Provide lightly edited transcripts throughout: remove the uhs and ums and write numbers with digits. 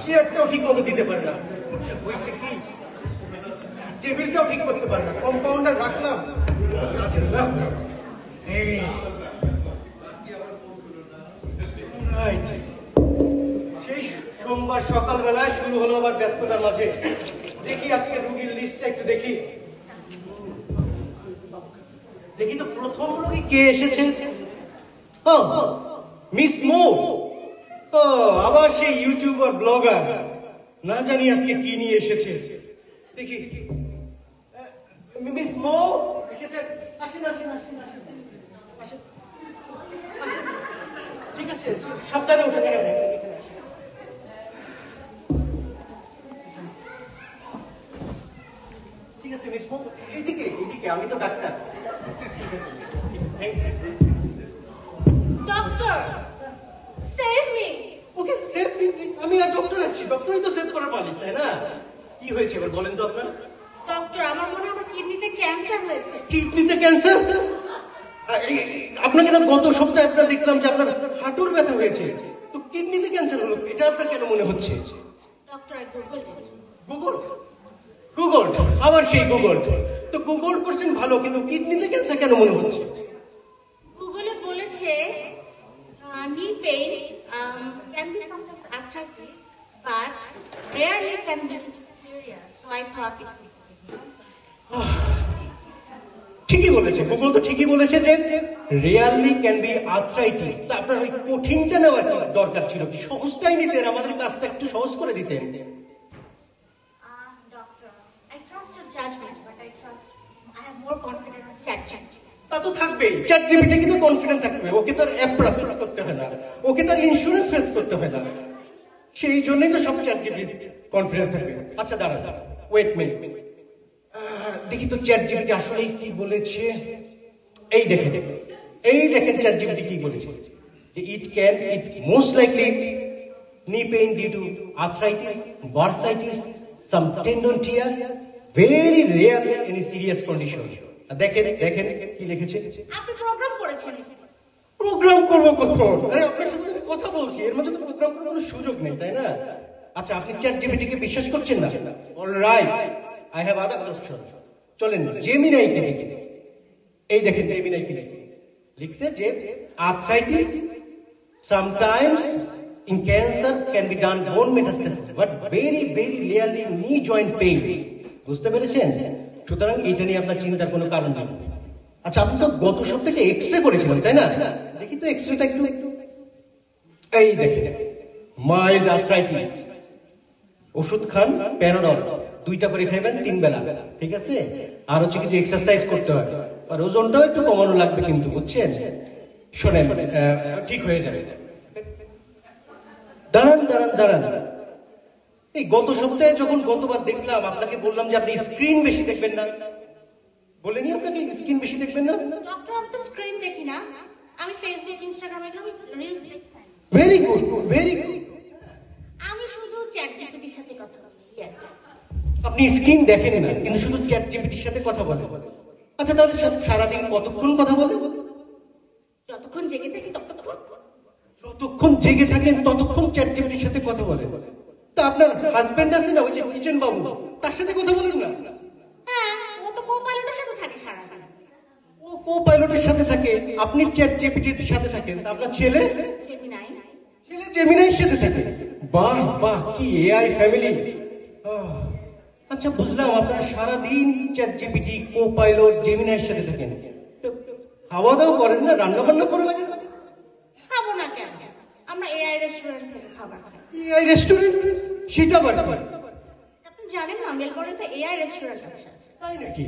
চেয়ারটাও ঠিক মতো দিতে পারে না, বুঝছে কি টেবিলটাও ঠিক করতে পারে না, কম্পাউন্ডার রাখলাম কাজের না। সেই সোমবার সকালবেলায় শুরু হলো আবার ব্যস্ততার মাঝে। দেখি আজকে রুগীর লিস্টটা একটু দেখি দেখি তো প্রথম রোগী কে এসেছে। ও মিস মো, ও আবার সেই ইউটিউবার ব্লগার, না জানি আজকে কি নিয়ে এসেছে। দেখি মিস মো এসেছে, আসেন আসেন আসেন আসেন আসেন, ঠিক আছে সাবধানে উঠে গেলেন। ঠিক আছে মিস মো, এইদিকে এইদিকে, আমি তো doctor. Doctor save me. Okay save me, আমি আর ডক্টর আসছি, ডক্টরই তো সেভ করার মালিক, তাই না? কি হয়েছে এবার বলেন তো আপনার? ডক্টর আমার মনে হয় আমার কিডনিতে ক্যান্সার হয়েছে। কিডনিতে ক্যান্সার? আপনাকে না গত সপ্তাহে আপনার দেখলাম যে আপনার হাঁটুর ব্যথা হয়েছে, তো কিডনিতে ক্যান্সার হলো, এটা আপনার কেন মনে হচ্ছে? Doctor I Google Google Google আবার সেই গুগল, তো গুগল করছেন ভালো, কিন্তু কিডনিতে ক্যান্সার কেন মনে হচ্ছে? গুগলে বলেছে knee pain can be sometimes arthritis but rarely can be serious, so I thought it would be. ঠিকই বলেছে গুগল, তো ঠিকই বলেছে যে রিয়ালি ক্যান বি আর্থ্রাইটিস। তা আপনার ওই কঠিনটা নেওয়ার দরকার ছিল, কি সহজটাই নিতেন, আমাদের কাজটা একটু সহজ করে দিতেন। Doctor, I trust your judgment, but I have more confidence in ChatGPT. তা তো থাকবেই, চ্যাটজিপিটি কিন্তু কনফিডেন্ট থাকবে, ওকে তো আর অ্যাপরা ফেস করতে হয় না, ওকে তো আর ইন্স্যুরেন্স ফেস করতে হয় না, সেই জন্যই তো সব চ্যাটজিপিটি কনফিডেন্স থাকবে। আচ্ছা দাঁড়ান, ওয়েট মিনিট, দেখি তো চ্যাটজিপিটি আসলে কি বলেছে। এই দেখেন চ্যাটজিপিটি কি বলেছে, যে ইট most likely knee pain due to arthritis, bursitis, some tendon tear, very rarely any serious condition. দেখেন কি লিখেছে। আপনি প্রোগ্রাম করেছেন। প্রোগ্রাম করবো কখন? আরে আপনার সাথে আমি কথা বলছি, এর মধ্যে তো প্রোগ্রাম করার কোনো সুযোগ নেই, তাই না? আচ্ছা আপনি চ্যাটজিপিটি কে বিশ্বাস করছেন না? Alright, I have other option. চলেন জেমিনাই কে দেখি। এই দেখেন জেমিনাই কি লিখছে, যে arthritis sometimes in cancer can be done bone metastasis but very rarely knee joint pain. বুঝতে পেরেছেন? সুতরাং এটা নিয়ে আপনার চিন্তার কোনো কারণ নেই। আচ্ছা আপনি তো গত সপ্তাহে এক্সরে করেছিলেন, তাই না? দেখি তো এক্সরেটা একটু। এই দেখি মাইল্ড আর্থ্রাইটিস, ওষুধ খান প্যারাডল, 2টা করে খাইবেন 3 বেলা, ঠিক আছে? আর হচ্ছে কিছু এক্সারসাইজ করতে হয়, আর ওজনটাও একটু কমানো লাগবে কিন্তু, বুঝছেন? শোনেন ঠিক হয়ে যাবে। দাঁড়ান, এই গত সপ্তাহে যখন গতবার দেখলাম আপনাকে বললাম যে আপনি স্ক্রিন বেশি দেখবেন না, বলেনি আপনাকে স্ক্রিন বেশি দেখবেন না? ডক্টর আমি তো স্ক্রিন দেখি না, আমি ফেসবুক ইনস্টাগ্রাম এগুলো রিলস দেখি। Very good. আমি শুধু চ্যাটজিপিটির সাথে কথা বলি। আপনি স্ক্রিন দেখেন না, কিন্তু শুধু চ্যাটজিপিটির সাথে কথা বলেন। আচ্ছা তাহলে সারাদিন কতক্ষণ কথা বলেন? যতক্ষণ জেগে থাকি ততক্ষণ। যতক্ষণ জেগে থাকেন ততক্ষণ চ্যাটজিপিটির সাথে কথা বলেন? তা আপনার হাজবেন্ড আছে না, ওই যে কিচেন বাবু, তার সাথে কথা বলেন না? হ্যাঁ, ও তো কো-পাইলটের সাথে থাকে সারাদিন। ও কো-পাইলটের সাথে থাকে, আপনি চ্যাটজিপিটির সাথে থাকেন, তা আপনার ছেলে জেমিনাইর সাথে থাকে। বাহ কি এআই ফ্যামিলি। আচ্ছা বুঝলাম, আপনারা সারাদিন চ্যাটজিপিটি, কো-পাইলট, জেমিনাইর সাথে থাকেন, খাওয়া দাওয়া করেন না, রান্না বান্না করা লাগে না? খাবো না কেন, আমরা এআই রেস্টুরেন্ট থেকে খাবার খাই। AI restaurant? সেটা আবার কি? আপনি জানেন না মেলবোর্নে এআই রেস্টুরেন্ট আছে? তাই নাকি?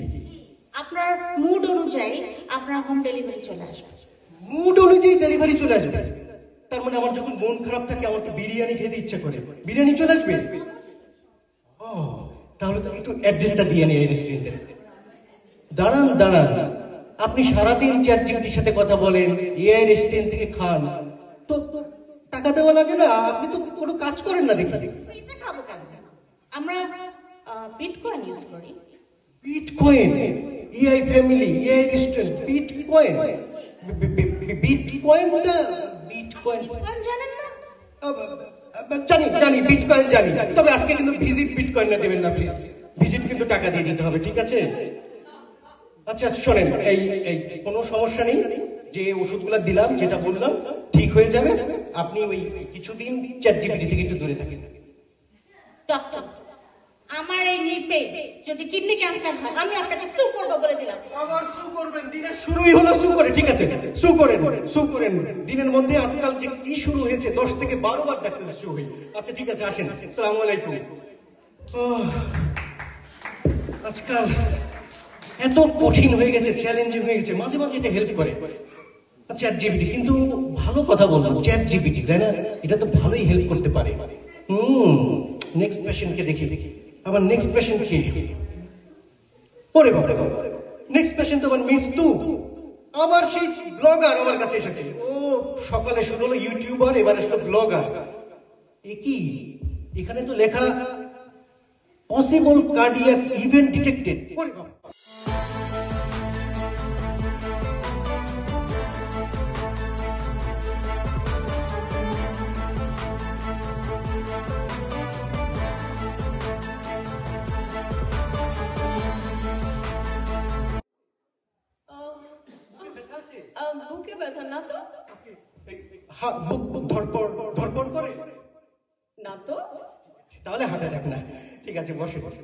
আপনার মুড অনুযায়ী আপনার হোম ডেলিভারি চলে আসবে। মুড অনুযায়ী ডেলিভারি চলে আসবে? তার মানে আমার যখন মন খারাপ থাকে, আমার তো বিরিয়ানি খেতে ইচ্ছা করে, বিরিয়ানি চলে আসবে? ও তাহলে তো একটু অ্যাড্রেসটা দিয়ে নিই এই রেস্টুরেন্টে। দাঁড়ান, আপনি সারাদিন চ্যাটজিপিটির সাথে কথা বলেন, এআই রেস্টুরেন্ট থেকে খান, তো টাকা দেওয়া লাগে না? আপনি তো কোনো কাজ করেন না দেখি। খাবো কেন? আমরা বিটকয়েন ইউজ করি। Bitcoin? AI family, AI restaurant, bitcoin? বিটকয়েনটা বিটকয়েন জানেন না? জানি জানি বিটকয়েন জানি, তবে আজকে কিন্তু ভিজিট বিটকয়েন না দেবেন না প্লিজ, ভিজিট কিন্তু টাকা দিয়ে দিতে হবে, ঠিক আছে? আচ্ছা শোনেন, এই এই কোনো সমস্যা নেই, যে ওষুধগুলো দিলাম যেটা বললাম ঠিক হয়ে যাবে। আপনি ওই কিছুদিন চ্যাট জিপিটি থেকে একটু দূরে থাকেন। ডক্টর, আমার এই নি পেইন যদি কিডনি ক্যান্সার হয় আমি আপনাকে সু করবো বলে দিলাম। আবার সু করবেন? দিনের শুরুই হলো সু করে, ঠিক আছে সু করেন, সু করেন। দিনের মধ্যে আজকাল যে কি শুরু হয়েছে, 10 থেকে 12 বার ডাক্তার সু হই। আচ্ছা ঠিক আছে, আসেন। আসসালামু আলাইকুম। আজকাল এত কঠিন হয়ে গেছে, চ্যালেঞ্জিং হয়ে গেছে, মাঝে মাঝে এটা হেল্প করে চ্যাট জিপিটি। কিন্তু ভালো কথা বলবো, চ্যাট জিপিটি তাই না, এটা তো ভালোই হেল্প করতে পারে। নেক্সট পেশেন্টকে দেখি। আবার নেক্সট পেশেন্ট কে? ওরে বাবা, নেক্সট পেশেন্ট তো আমার মিস্তু, আবার সেই ব্লগার আমার কাছে এসেছে। ও সকালে শুরু হলো ইউটিউবার, এবার আসলো ব্লগার। এ কি, এখানে তো লেখা পসিবল কার্ডিয়াক ইভেন্ট ডিটেক্টেড। ওরে বাবা, বুকে ব্যথা না তো? বুক ধরপড় ধরপড় করে না তো। তাহলে হাঁটা যাক না, ঠিক আছে বসে বসে।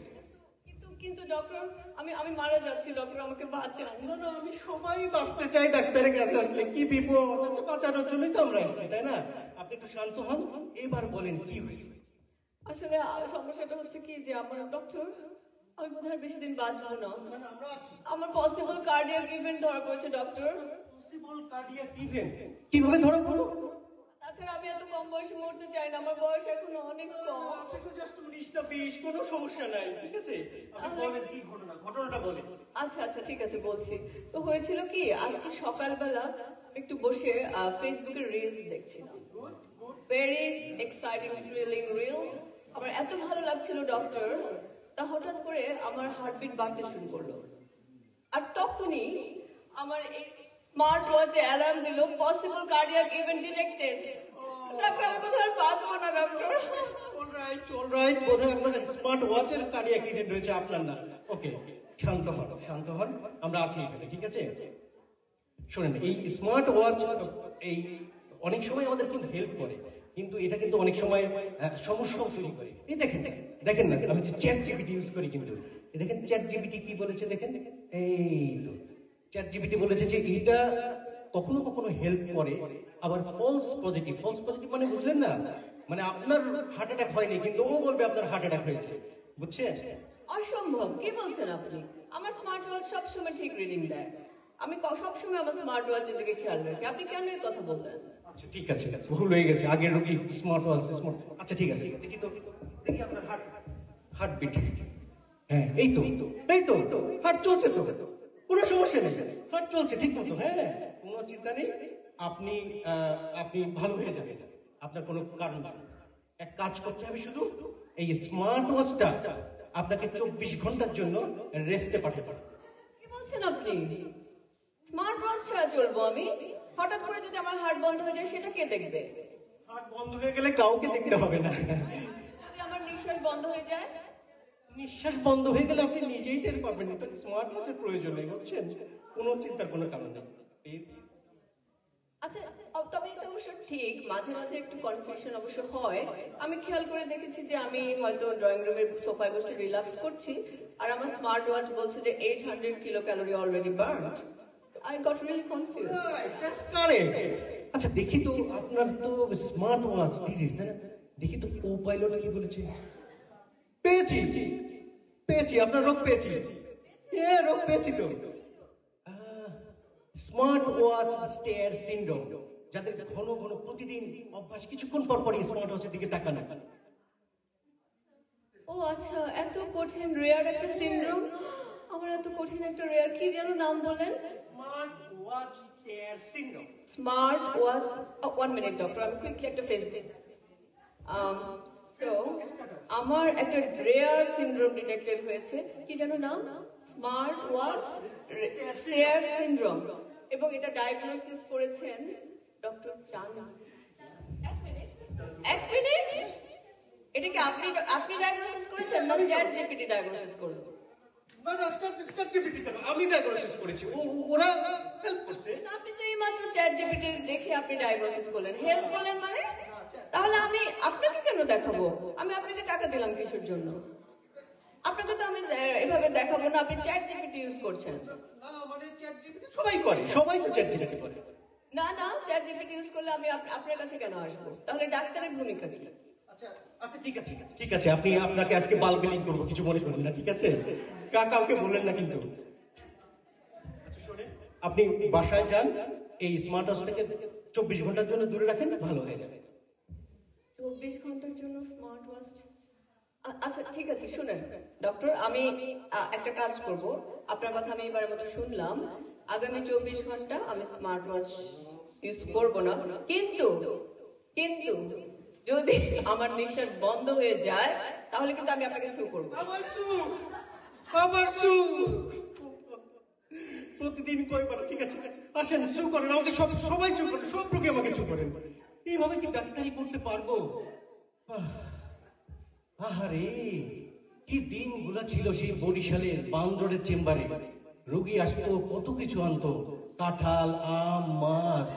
কিন্তু কিন্তু ডক্টর, আমি মারা যাচ্ছি ডক্টর, আমাকে বাঁচান। না না, আমি সবাই বাঁচতে চাই, ডাক্তারের কাছে আসলে কি বিপদ, আচ্ছা বাঁচানোর জন্যই তো আমরা এসেছি তাই না? আপনি একটু শান্ত হন, এবার বলেন কি হয়েছে। আসলে সমস্যাটা হচ্ছে কি যে আমার ডক্টর, আমি বোধহয় বেশি দিন বাঁচবো না। আমার পসিবল কার্ডিয়াক ইভেন্ট ধরা পড়েছে ডক্টর। পসিবল কার্ডিয়াক ইভেন্ট কিভাবে ধরা পড়লো? তাছাড়া আমি এত কম বয়সে মরতে চাই না, আমার বয়স এখনো অনেক কম। আপনি তো জাস্ট 19 না 20, কোনো সমস্যা নাই, ঠিক আছে? আপনি বলেন কি ঘটনা, ঘটনাটা বলেন। আচ্ছা আচ্ছা ঠিক আছে বলছি। তো হয়েছিল কি, আজকে সকালবেলা একটু বসে ফেসবুকে রিলস দেখছিলাম, ভেরি এক্সাইটিং থ্রিলিং রিলস। আমার এত ভালো লাগছিল ডক্টর, তা হঠাৎ করে আমার হার্টবিট বাড়তে শুরু করলো। আর তখনই আমার এই স্মার্ট ওয়াচে অ্যালার্ম দিল, possible cardiac event detected. Doctor আমি কোথাও বাঁচবো না ডক্টর। অলরাইট, বোধহয় আপনার স্মার্ট ওয়াচের কার্ডিয়াক ইভেন্ট হয়েছে, আপনার না। ওকে, শান্ত হন, শান্ত হন, আমরা আছি এখানে, ঠিক আছে? শোনেন, এই স্মার্ট ওয়াচ এই অনেক সময় আমাদের কিন্তু হেল্প করে, কিন্তু এটা কিন্তু অনেক সময় সমস্যাও তৈরি করে। এই দেখেন দেখেন দেখেন না, আমি যে চ্যাট জিপিটি ইউজ করি, কিন্তু দেখেন চ্যাট জিপিটি কি বলেছে দেখেন। এই তো চ্যাট জিপিটি বলেছে যে এটা কখনো কখনো হেল্প করে, আবার ফলস পজিটিভ। ফলস পজিটিভ মানে বুঝলেন না, মানে আপনার হার্ট অ্যাটাক হয়নি, কিন্তু ও বলবে আপনার হার্ট অ্যাটাক হয়েছে, বুঝছেন? অসম্ভব, কি বলছেন আপনি? আমার স্মার্ট ওয়াচ সবসময় ঠিক রিডিং দেয়, আমি সবসময় আমার স্মার্ট ওয়াচের দিকে খেয়াল রাখি। আপনি কেন এই কথা বললেন? আচ্ছা ঠিক আছে, ভুল হয়ে গেছে, আগের রোগী স্মার্ট ওয়াচ স্মার্ট। আচ্ছা ঠিক আছে, দেখি তো, দেখি আপনার হার্টবিট। হ্যাঁ এই তো এই তো হার্ট চলছে তো, কোনো সমস্যা নেই, হার্ট চলছে ঠিক মতো। হ্যাঁ কোনো চিন্তা নেই, আপনি আপনি ভালো হয়ে যাবেন, আপনার কোনো কারণ নেই। এক কাজ করতে হবে, শুধু এই স্মার্ট ওয়াচটা আপনাকে 24 ঘন্টার জন্য রেস্টে পাঠাতে হবে। কি বলছেন আপনি? স্মার্ট ওয়াচ ছাড়া চলবো আমি? হঠাৎ করে যদি আমার হার্ট বন্ধ হয়ে যায় সেটা কে দেখবে? হার্ট বন্ধ হয়ে গেলে কাউকে দেখতে হবে না। যদি আমার নিঃশ্বাস বন্ধ হয়ে যায়? নিঃশ্বাস বন্ধ হয়ে গেলে আপনি নিজেই টের পাবেন, এটা স্মার্ট ওয়াচের প্রয়োজন নেই, বুঝছেন? কোনো চিন্তার কোনো কারণ নেই। আচ্ছা, তবে এটা অবশ্য ঠিক, মাঝে মাঝে একটু কনফিউশন অবশ্য হয়। আমি খেয়াল করে দেখেছি যে আমি হয়তো ড্রয়িং রুমের সোফায় বসে রিল্যাক্স করছি, আর আমার স্মার্ট ওয়াচ বলছে যে 800 kilo calorie already burned. I got really confused. That's correct. আচ্ছা দেখি তো, আপনার তো স্মার্ট ওয়াচ ডিজিজ তাই না? দেখি তো কো পাইলট কি বলেছে। পেয়েছি পেয়েছি, আপনার রোগ পেয়েছি, রোগ পেয়েছি তো। স্মার্ট ওয়াচ স্টেয়ার সিনড্রোম, যাদের ঘন ঘন প্রতিদিন অভ্যাস, কিছুক্ষণ পর পরই স্মার্ট ওয়াচের দিকে তাকানো। ও আচ্ছা, এত কঠিন রেয়ার একটা সিনড্রোম। আমার এত কঠিন একটা রেয়ার, কি যেন নাম বলেন? Smart watch stair syndrome. Smart watch, 1 minute doctor, আমি কুইকলি একটা ফেসবুক। তো আমার একটা রেয়ার সিনড্রোম ডিটেক্টেড হয়েছে, কি যেন নাম? স্মার্ট ওয়াচ স্টেয়ার সিনড্রোম, এবং এটা ডায়াগনোসিস করেছেন ডক্টর চাঁদ। এক মিনিট, এটা কি আপনি ডায়াগনোসিস করেছেন না চ্যাট জিপিটি ডায়াগনোসিস করবে? না না, ChatGPT কেন, আমি ডায়াগনোসিস করেছি, ওরা হেল্প করছে। আপনি তো এইমাত্র চ্যাট জিপিটি দেখে আপনি ডায়াগনোসিস করলেন, হেল্প করলেন মানে? তাহলে আমি আপনাকে কেন দেখাবো? আমি আপনাকে টাকা দিলাম কিসের জন্য? আপনাকে তো আমি এভাবে দেখাবো না, আপনি চ্যাট জিপিটি ইউজ করছেন। না মানে ChatGPT সবাই করে, সবাই তো ChatGPT করে। না না, চ্যাট জিপিটি ইউজ করলে আমি আপনার কাছে কেন আসবো? তাহলে ডাক্তারের ভূমিকা কি? আচ্ছা আচ্ছা, ঠিক আছে ঠিক আছে, আপনাকে আজকে বাল বিলিং করবো, কিছু মনে করবেন না, ঠিক আছে? কাউকে বললেন না কিন্তু। আচ্ছা শোনেন, আপনি বাসায় যান, এই স্মার্ট ওয়াচটাকে 24 ঘন্টার জন্য দূরে রাখেন, ভালো হয়ে যাবে। 24 ঘন্টার জন্য স্মার্ট ওয়াচ? আচ্ছা ঠিক আছে, শুনেন ডক্টর, আমি একটা কাজ করব। আপনার কথা আমি এবারের মতো শুনলাম, আগামী 24 ঘন্টা আমি স্মার্ট ওয়াচ ইউজ করব না, কিন্তু কিন্তু যদি আমার নিঃশ্বাস বন্ধ হয়ে যায় তাহলে কিন্তু আমি আপনাকে সু করব। আবার সু প্রতিদিন কয়বার? ঠিক আছে আসেন, সু করেন আমাকে, সবাই সু করেন, সব রোগী আমাকে সু করেন। এইভাবে কি ডাক্তারি করতে পারবো? আহারে, কি দিনগুলা ছিল সেই বরিশালের বান্দরের চেম্বারে। রোগী আসতো, কত কিছু আনতো, কাঁঠাল, আম, মাছ।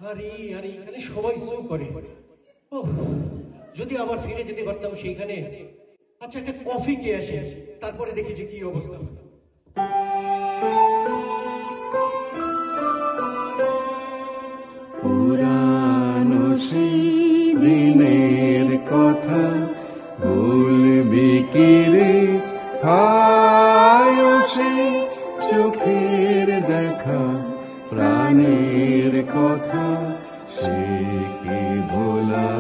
আরে আরে, এখানে সবাই সু করে। ওহ, যদি আবার ফিরে যেতে পারতাম সেইখানে। আচ্ছা একটা কফি খেয়ে আসে, তারপরে দেখি যে কি অবস্থা। পুরানো সেই দিনের কথা ভুলবি কি রে, হায় সে চোখের দেখা প্রাণের কথা সে কি ভোলা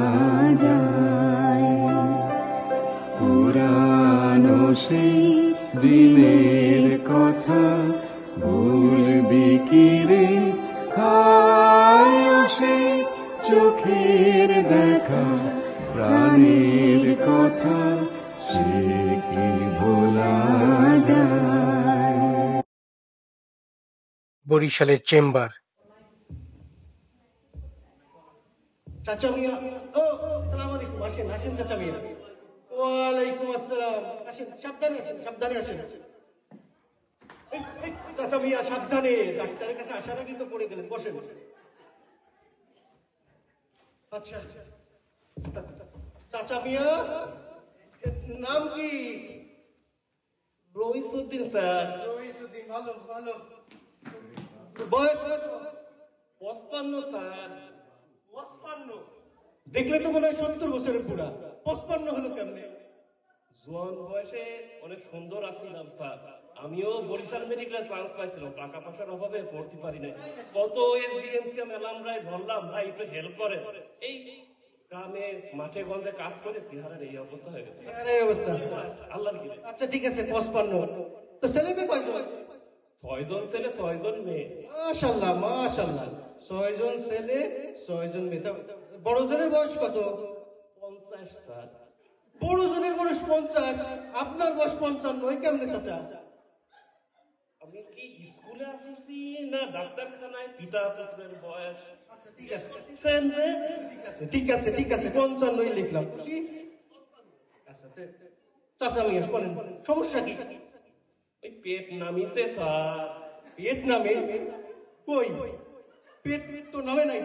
যায়? পুরানো সেই দিনের কথা ভুলবি কি রে, হায় সে চোখের দেখা প্রাণের কথা সে কি ভোলা যায়? বরিশালের চেম্বার। চাচা মিয়া, আসসালামু আলাইকুম, আসেন আসেন চাচা মিয়া। ওয়ালাইকুম আসসালাম, আসেন, সাবধানে আসেন, সাবধানে আসেন। এই, চাচা মিয়া সাবধানে, ডাক্তারের কাছে আসার আগে তো পড়ে গেলেন, বসেন। আচ্ছা চাচা মিয়া, নাম কি? রইসুদ্দিন স্যার। রইসুদ্দিন, ভালো ভালো। বয়স? 55 স্যার। 55? দেখলে তো মনে হয় 70 বছরের বুড়া। 55 হলো কেমনে? জোয়ান বয়সে অনেক সুন্দর আসছিলাম স্যার। আমিও বরিশাল মেডিকেলে চান্স পাইছিলাম, টাকা পয়সার অভাবে পড়তে পারি নাই। কত এসডিএমসি মেলামরাই ধরলাম, ভাই একটু হেল্প করে। এই গ্রামে মাঠে গঞ্জে কাজ করে চেহারার এই অবস্থা হয়ে গেছে। এই অবস্থা? আল্লাহর কি। আচ্ছা ঠিক আছে, 55। তো ছেলে মেয়ে কয়জন? 6 জন ছেলে 6 জন মেয়ে। মাশাআল্লাহ মাশাআল্লাহ, 6 জন ছেলে 6 জন মেয়ে। বড় জনের বয়স কত? 50 স্যার। বড় জনের বয়স 50, আপনার বয়স 55, ওই কেমনে চাচা? আমি কি স্কুলে আসছি না ডাক্তারখানায়? পিতা পুত্রের বয়স। আচ্ছা ঠিক আছে ঠিক আছে। ঠিক আছে 55ই লিখলাম, খুশি? আচ্ছা চাচা মিয়া বলেন, সমস্যা কি? ওই পেট নামিছে স্যার। পেট নামে? কই পেট তো নামে নাই।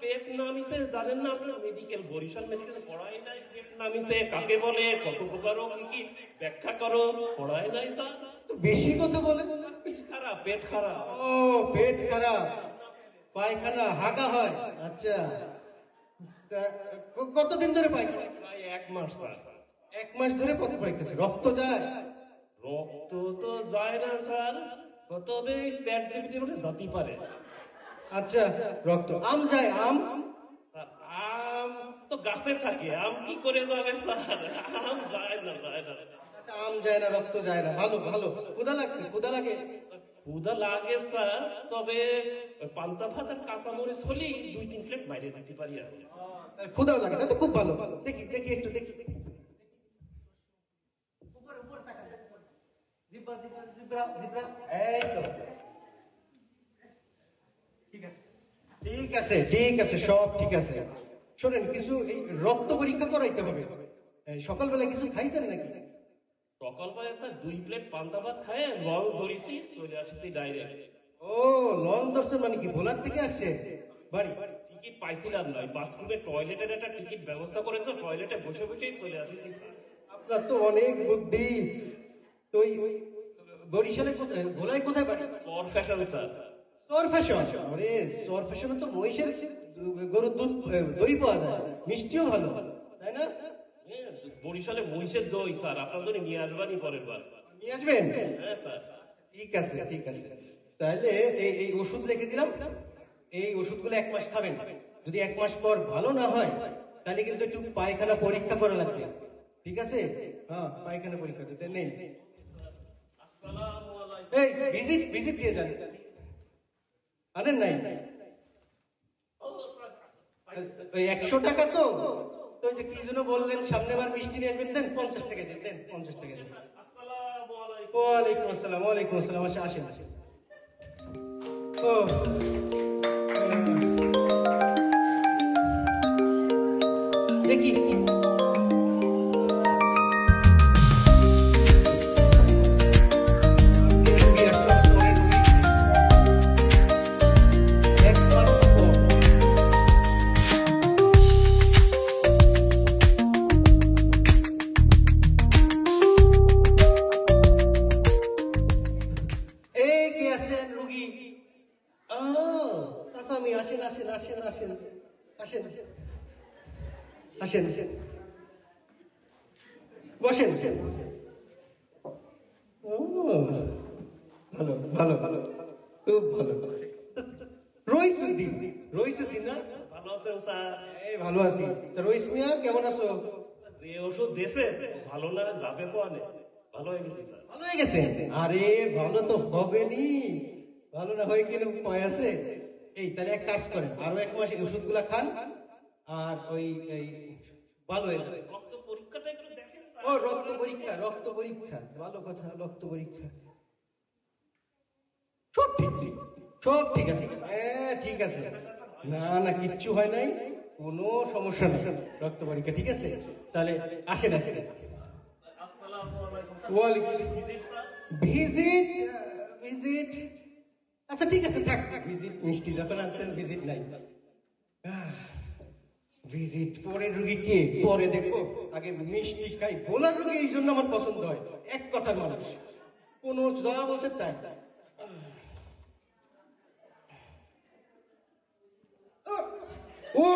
পেট নামিছে জানেন না আপনার? মেডিকেল, বরিশাল মেডিকেলে পড়াই নাই। পেট নামিছে কাকে বলে, কত প্রকারও কি ব্যাখ্যা করো, পড়াই নাই স্যার। তো বেশি কথা বলে। খারাপ, পেট খারাপ। ও পেট খারাপ, পায়খানা হাগা হয়। আচ্ছা কতদিন ধরে পায়খানা? প্রায় 1 মাস স্যার। 1 মাস ধরে কত পাইতেছে? রক্ত যায়? রক্ত তো যায় না স্যার, তবে চ্যাট জিপিটির মধ্যে জাতি পারে। আচ্ছা রক্ত, আম যায়? আম আম তো গাছে থাকে, আম কি করে যাবে স্যার? আম যায় না। আচ্ছা আম যায় না, রক্ত যায় না, ভালো ভালো। ক্ষুধা লাগছে? ক্ষুধা লাগে? ক্ষুধা লাগে স্যার, তবে পান্তা ভাত আর কাঁচামরিচ হলেই 2-3 প্লেট বাইরে দিতে পারি আর। ক্ষুধাও লাগে না তো, খুব ভালো। দেখি একটু দেখি। উপরে তাকান, জিব্রা, এই তো ঠিক আছে, সব ঠিক আছে। শোনেন, কিছু এই রক্ত পরীক্ষা করাইতে হবে। সকালবেলা কিছু খাইছেন নাকি? সকালবেলা স্যার 2 প্লেট পান্তা ভাত খায় লঞ্চ ধরেছি, চলে আসছি ডাইরেক্ট। ও, লঞ্চ দর্শন মানে কি ভোলার থেকে আসছে বাড়ি? টিকিট পাইছিলাম না, বাথরুমে টয়লেটের একটা টিকিট ব্যবস্থা করেছে, টয়লেটে বসে বসেই চলে আসছি। আপনার তো অনেক বুদ্ধি। তো ওই বরিশালে কোথায়, ভোলায় কোথায় বাড়ি? সর ফ্যাশন স্যার। সর ফ্যাশন? আরে সর ফ্যাশনে তো মহিষের গরুর দুধ, দই পাওয়া যায়, মিষ্টিও ভালো, তাই না? হ্যাঁ, বরিশালে মহিষের দই স্যার, আপনার জন্য নিয়ে আসবারই পরের বার। নিয়ে আসবেন? হ্যাঁ স্যার। ঠিক আছে, ঠিক আছে। তাহলে এই ওষুধ লিখে দিলাম, এই ওষুধগুলো 1 মাস খাবেন। যদি 1 মাস পর ভালো না হয় তাহলে কিন্তু একটু পায়খানা পরীক্ষা করা লাগবে, ঠিক আছে? হ্যাঁ, পায়খানা পরীক্ষা দিতে নেই। আসসালামু আলাইকুম। এই ভিজিট দিয়ে যান। আনেন নাই? ওই 100 টাকা তো ওই যে কি যেন বললেন, সামনে বার মিষ্টি নিয়ে আসবেন, দেন 50 টাকা দিন, দেন 50 টাকা দিন। আসসালামু আলাইকুম। ওয়ালাইকুম আসসালাম, ওয়ালাইকুম আসসালাম। আসেন আসেন। ও, দেখি আসেন, বসেন। ও, ভালো ভালো ভালো, খুব ভালো। রইসুদ্দিন না? ভালো আছেন স্যার? এই ভালো আছি। তো রইস মিয়া কেমন আছো? যে ওষুধ দেশে ভালো না যাবে কোয়ানে, ভালো হয়ে গেছে স্যার। ভালো হয়ে গেছে? আরে ভালো তো হবে নি, ভালো না হয়ে গেলে উপায় আছে। এই তাহলে এক কাজ করেন, আরো 1 মাস এই ওষুধগুলা খান, আর ওই ভালো হয়ে যাবে। রক্ত পরীক্ষাটা একটু দেখেন স্যার। ও, রক্ত পরীক্ষা, ভালো কথা। রক্ত পরীক্ষা সব ঠিক আছে। হ্যাঁ, ঠিক আছে। না কিচ্ছু হয় নাই, কোনো সমস্যা নেই। রক্ত পরীক্ষা ঠিক আছে। তাহলে আসেন। আসসালামু আলাইকুম স্যার। ওয়ালাইকুম। Visit sir. ভিজিট আচ্ছা ঠিক আছে, থাক। ভিজিট মিষ্টি যখন আনছেন, ভিজিট নাই। ভিজিট পরের রুগীকে পরে দেখো, আগে মিষ্টি খাই। ভোলার রুগী এই জন্য আমার পছন্দ হয়, এক কথার মানুষ, কোনো যা বলছে তাই। ও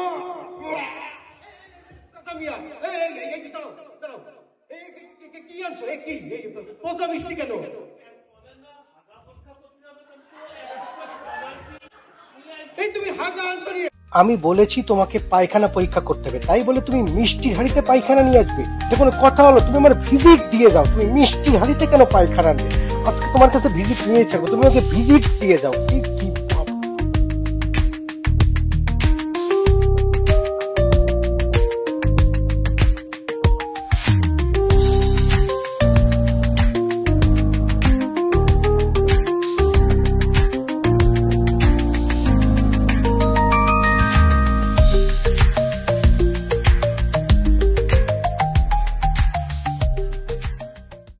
চাচা মিয়া, এই দাঁড়াও, কি আনছো? কি পচা মিষ্টি কেন? এই তুমি হাগা আনছো নিয়ে? আমি বলেছি তোমাকে পায়খানা পরীক্ষা করতে হবে, তাই বলে তুমি মিষ্টির হাড়িতে পায়খানা নিয়ে আসবে? যে কোনো কথা হলো? তুমি আমার ভিজিট দিয়ে যাও, তুমি মিষ্টির হাড়িতে কেন পায়খানা নেবে? আজকে তোমার কাছে ভিজিট নিয়ে ছাড়বো, তুমি ওকে ভিজিট দিয়ে যাও, ঠিক